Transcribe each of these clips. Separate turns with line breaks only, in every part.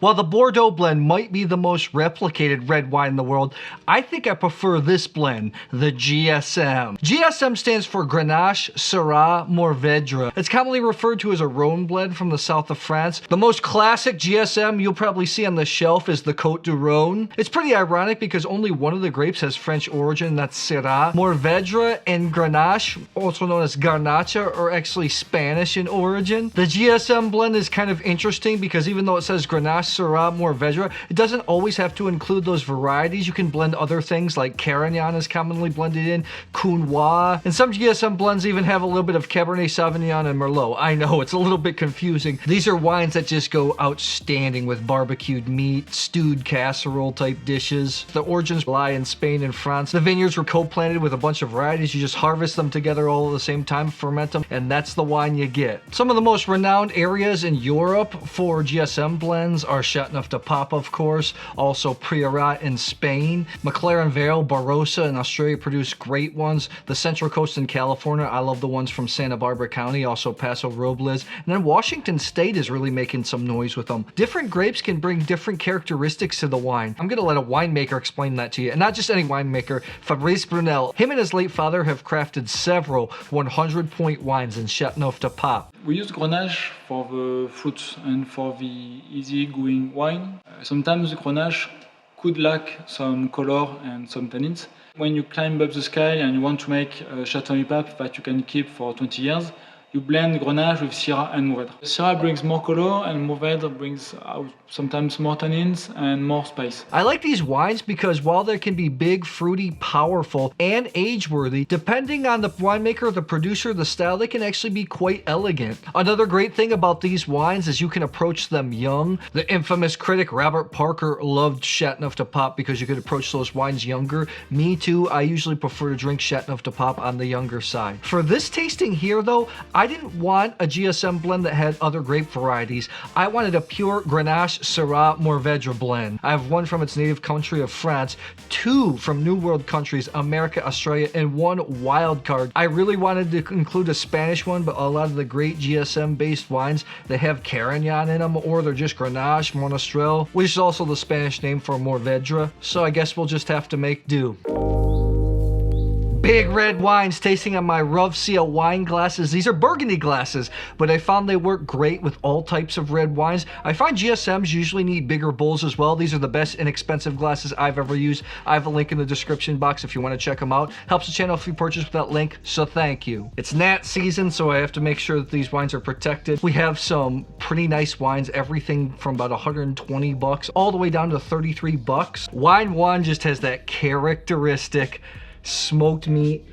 While the Bordeaux blend might be the most replicated red wine in the world, I think I prefer this blend, the GSM. GSM stands for Grenache Syrah Mourvedre. It's commonly referred to as a Rhone blend from the south of France. The most classic GSM you'll probably see on the shelf is the Côtes du Rhône. It's pretty ironic because only one of the grapes has French origin, that's Syrah. Mourvedre and Grenache, also known as Garnacha, are actually Spanish in origin. The GSM blend is kind of interesting because even though it says Grenache Syrah Mourvedre, it doesn't always have to include those varieties. You can blend other things like Carignan is commonly blended in, Counois, and some GSM blends even have a little bit of Cabernet Sauvignon and Merlot. I know, it's a little bit confusing. These are wines that just go outstanding with barbecued meat, stewed casserole type dishes. The origins lie in Spain and France. The vineyards were co-planted with a bunch of varieties. You just harvest them together all at the same time, ferment them, and that's the wine you get. Some of the most renowned areas in Europe for GSM blends are Châteauneuf-du-Pape, of course, also Priorat in Spain. McLaren Vale, Barossa in Australia produce great ones. The Central Coast in California, I love the ones from Santa Barbara County, also Paso Robles. And then Washington State is really making some noise with them. Different grapes can bring different characteristics to the wine. I'm gonna let a winemaker explain that to you, and not just any winemaker, Fabrice Brunel. Him and his late father have crafted several 100-point wines in Châteauneuf-du-Pape.
We use Grenache for the fruits and for the easy-going wine. Sometimes Grenache could lack some color and some tannins. When you climb up the sky and you want to make a Châteauneuf-du-Pape that you can keep for 20 years, you blend Grenache with Syrah and Mourvedre. Syrah brings more color and Mourvedre brings out sometimes more tannins and more spice.
I like these wines because while they can be big, fruity, powerful, and age-worthy, depending on the winemaker, the producer, the style, they can actually be quite elegant. Another great thing about these wines is you can approach them young. The infamous critic Robert Parker loved Châteauneuf-du-Pape because you could approach those wines younger. Me too, I usually prefer to drink Châteauneuf-du-Pape on the younger side. For this tasting here though, I didn't want a GSM blend that had other grape varieties. I wanted a pure Grenache Syrah Mourvedre blend. I have one from its native country of France, two from New World countries, America, Australia, and one wild card. I really wanted to include a Spanish one, but a lot of the great GSM based wines, they have Carignan in them, or they're just Grenache, Monastrell, which is also the Spanish name for Mourvedre. So I guess we'll just have to make do. Big red wines tasting on my Rovsya wine glasses. These are Burgundy glasses, but I found they work great with all types of red wines. I find GSMs usually need bigger bowls as well. These are the best inexpensive glasses I've ever used. I have a link in the description box if you want to check them out. Helps the channel if you purchase with that link, so thank you. It's Nat season, so I have to make sure that these wines are protected. We have some pretty nice wines, everything from about 120 bucks all the way down to 33 bucks. Wine 1 just has that characteristic smoked meat,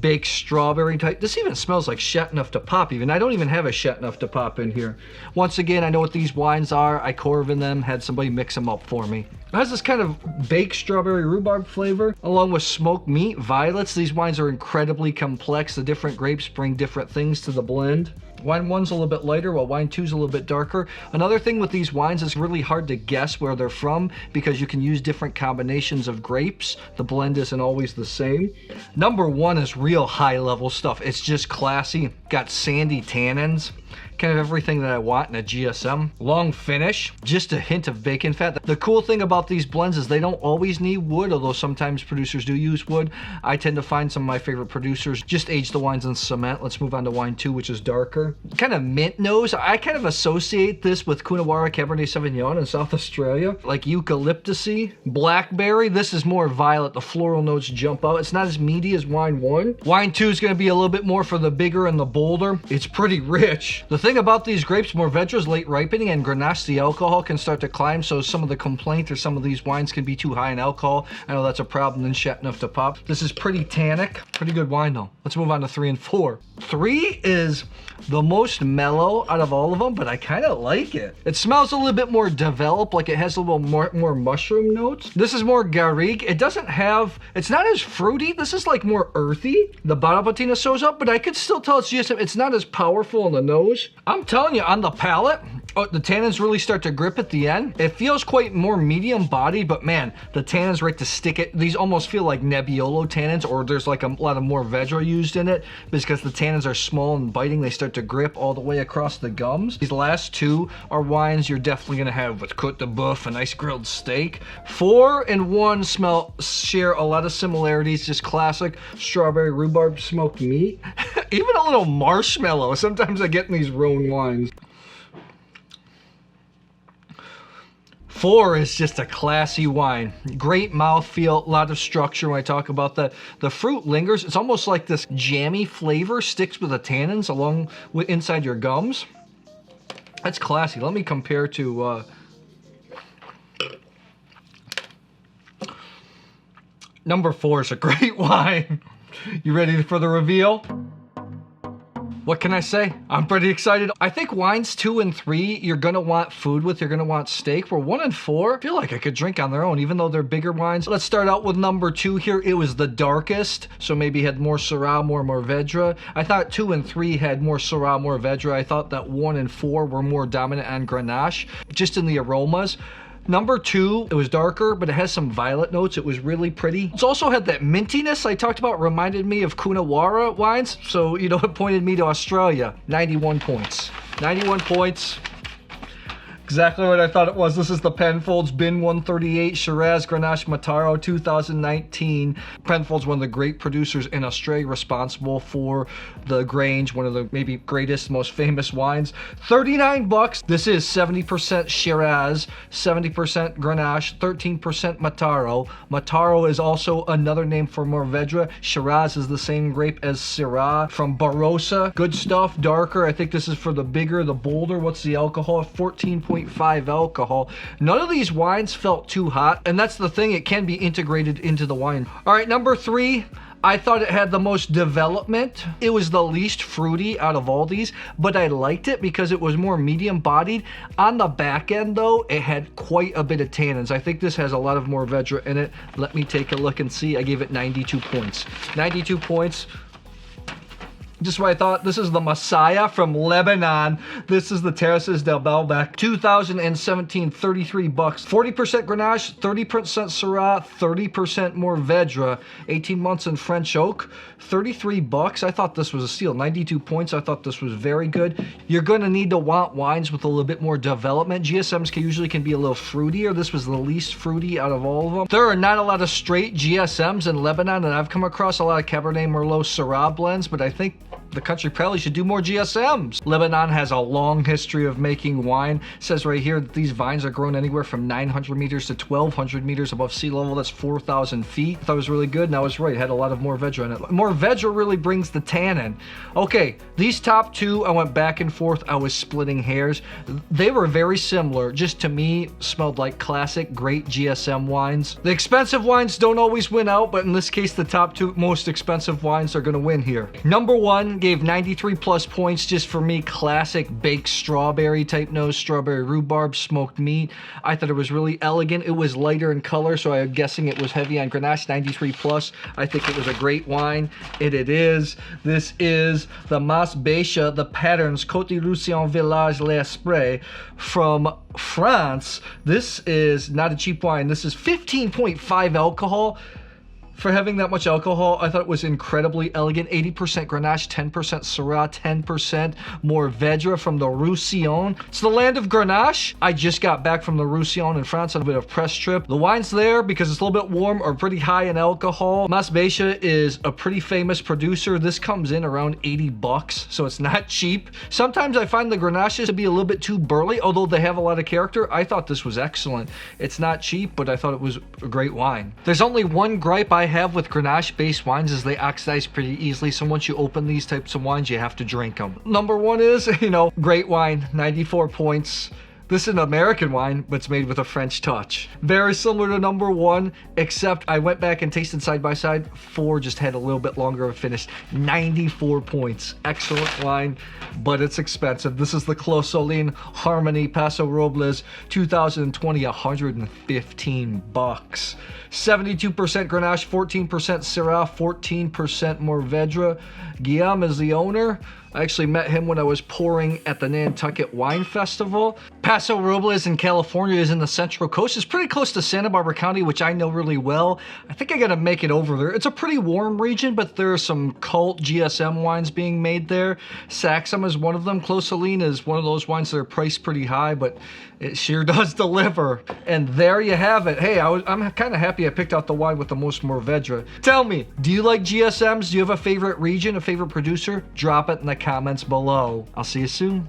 baked strawberry type. This even smells like Châteauneuf-du-Pape even. I don't even have a Châteauneuf-du-Pape in here. Once again, I know what these wines are. I corvin them, had somebody mix them up for me. It has this kind of baked strawberry rhubarb flavor along with smoked meat, violets. These wines are incredibly complex. The different grapes bring different things to the blend. Wine 1's a little bit lighter, while wine 2's a little bit darker. Another thing with these wines is really hard to guess where they're from because you can use different combinations of grapes. The blend isn't always the same. Number 1 is real high level stuff. It's just classy. Got sandy tannins. Kind of everything that I want in a GSM. Long finish, just a hint of bacon fat. The cool thing about these blends is they don't always need wood, although sometimes producers do use wood. I tend to find some of my favorite producers just age the wines in cement. Let's move on to wine 2, which is darker. Kind of mint nose. I kind of associate this with Coonawarra Cabernet Sauvignon in South Australia, like eucalyptusy. Blackberry, this is more violet. The floral notes jump out. It's not as meaty as wine 1. Wine 2 is going to be a little bit more for the bigger and the bolder. It's pretty rich. The thing about these grapes, Mourvedre is late ripening, and Grenache, the alcohol can start to climb, so some of the complaint or some of these wines can be too high in alcohol. I know that's a problem in Châteauneuf-du-Pape. This is pretty tannic. Pretty good wine though. Let's move on to 3 and 4. 3 is the most mellow out of all of them, but I kind of like it. It smells a little bit more developed, like it has a little more mushroom notes. This is more garrigue. It doesn't have, it's not as fruity. This is like more earthy. The bottle patina shows up, but I could still tell it's GSM. It's not as powerful on the nose. I'm telling you, on the palate, Oh, the tannins really start to grip at the end. It feels quite more medium bodied, but man, the tannins right to stick it. These almost feel like Nebbiolo tannins, or there's like a lot of Mourvedre used in it, because the tannins are small and biting. They start to grip all the way across the gums. These last two are wines you're definitely gonna have with Côte de Boeuf, a nice grilled steak. 4 and 1 share a lot of similarities, just classic strawberry rhubarb smoked meat. Even a little marshmallow. Sometimes I get in these Rhone wines. 4 is just a classy wine. Great mouthfeel, a lot of structure when I talk about that. The fruit lingers. It's almost like this jammy flavor sticks with the tannins along with inside your gums. That's classy. Let me compare to number 4 is a great wine. You ready for the reveal? What can I say? I'm pretty excited. I think wines 2 and 3, you're gonna want food with, you're gonna want steak. For 1 and 4, I feel like I could drink on their own, even though they're bigger wines. Let's start out with number 2 here. It was the darkest, so maybe had more Syrah, more Mourvedre. I thought 2 and 3 had more Syrah, Mourvedre. I thought that 1 and 4 were more dominant on Grenache, just in the aromas. Number 2, it was darker, but it has some violet notes. It was really pretty. It's also had that mintiness I talked about, reminded me of Coonawarra wines. So, you know, it pointed me to Australia. 91 points. 91 points. Exactly what I thought it was. This is the Penfold's Bin 138 Shiraz Grenache Mataro 2019. Penfold's one of the great producers in Australia, responsible for the Grange, one of the maybe greatest, most famous wines. 39 bucks. This is 70% Shiraz, 70% Grenache, 13% Mataro. Mataro is also another name for Mourvedre. Shiraz is the same grape as Syrah from Barossa. Good stuff, darker. I think this is for the bigger, the bolder. What's the alcohol? 14.5 alcohol. None of these wines felt too hot, and that's the thing, it can be integrated into the wine. All right, number 3, I thought it had the most development. It was the least fruity out of all these, but I liked it because it was more medium bodied. On the back end though, it had quite a bit of tannins. I think this has a lot of Mourvedre in it. Let me take a look and see. I gave it 92 points. 92 points. Just what I thought. This is the Massaya from Lebanon. This is the Terrasses de Baalbeck. 2017, 33 bucks. 40% Grenache, 30% Syrah, 30% Mourvedre. 18 months in French oak. 33 bucks. I thought this was a steal. 92 points. I thought this was very good. You're going to need to want wines with a little bit more development. GSMs usually can be a little fruitier. This was the least fruity out of all of them. There are not a lot of straight GSMs in Lebanon, and I've come across a lot of Cabernet Merlot Syrah blends, but I think the country probably should do more GSMs. Lebanon has a long history of making wine. It says right here that these vines are grown anywhere from 900 meters to 1,200 meters above sea level. That's 4,000 feet. I thought it was really good, and I was right. It had a lot of Mourvedre in it. Mourvedre really brings the tannin. Okay, these top 2, I went back and forth. I was splitting hairs. They were very similar. Just to me, smelled like classic, great GSM wines. The expensive wines don't always win out, but in this case, the top 2 most expensive wines are going to win here. Number 1, gave 93 plus points just for me. Classic baked strawberry type nose, strawberry rhubarb, smoked meat. I thought it was really elegant. It was lighter in color, so I'm guessing it was heavy on Grenache. 93 plus. I think it was a great wine. It is. This is the Becha, the Patterns, Côtes de Roussillon Village Les Aspres from France. This is not a cheap wine. This is 15.5 alcohol. For having that much alcohol, I thought it was incredibly elegant. 80% Grenache, 10% Syrah, 10% Mourvedre from the Roussillon. It's the land of Grenache. I just got back from the Roussillon in France on a bit of press trip. The wines there, because it's a little bit warm, are pretty high in alcohol. Becha is a pretty famous producer. This comes in around 80 bucks, so it's not cheap. Sometimes I find the Grenaches to be a little bit too burly, although they have a lot of character. I thought this was excellent. It's not cheap, but I thought it was a great wine. There's only one gripe I have with Grenache-based wines is they oxidize pretty easily, so once you open these types of wines, you have to drink them. Number 1 is, great wine, 94 points. This is an American wine, but it's made with a French touch. Very similar to number 1, except I went back and tasted side by side. 4 just had a little bit longer of a finish. 94 points. Excellent wine, but it's expensive. This is the Clos Solene Harmonie Paso Robles 2020, 115 bucks. 72% Grenache, 14% Syrah, 14% Mourvedre. Guillaume is the owner. I actually met him when I was pouring at the Nantucket Wine Festival. Paso Robles in California is in the Central Coast. It's pretty close to Santa Barbara County, which I know really well. I think I gotta make it over there. It's a pretty warm region, but there are some cult GSM wines being made there. Saxum is one of them. Clos is one of those wines that are priced pretty high, but it sure does deliver. And there you have it. Hey, I'm kind of happy I picked out the wine with the most Mourvedre. Tell me, do you like GSMs? Do you have a favorite region, a favorite producer? Drop it in the comments below. I'll see you soon.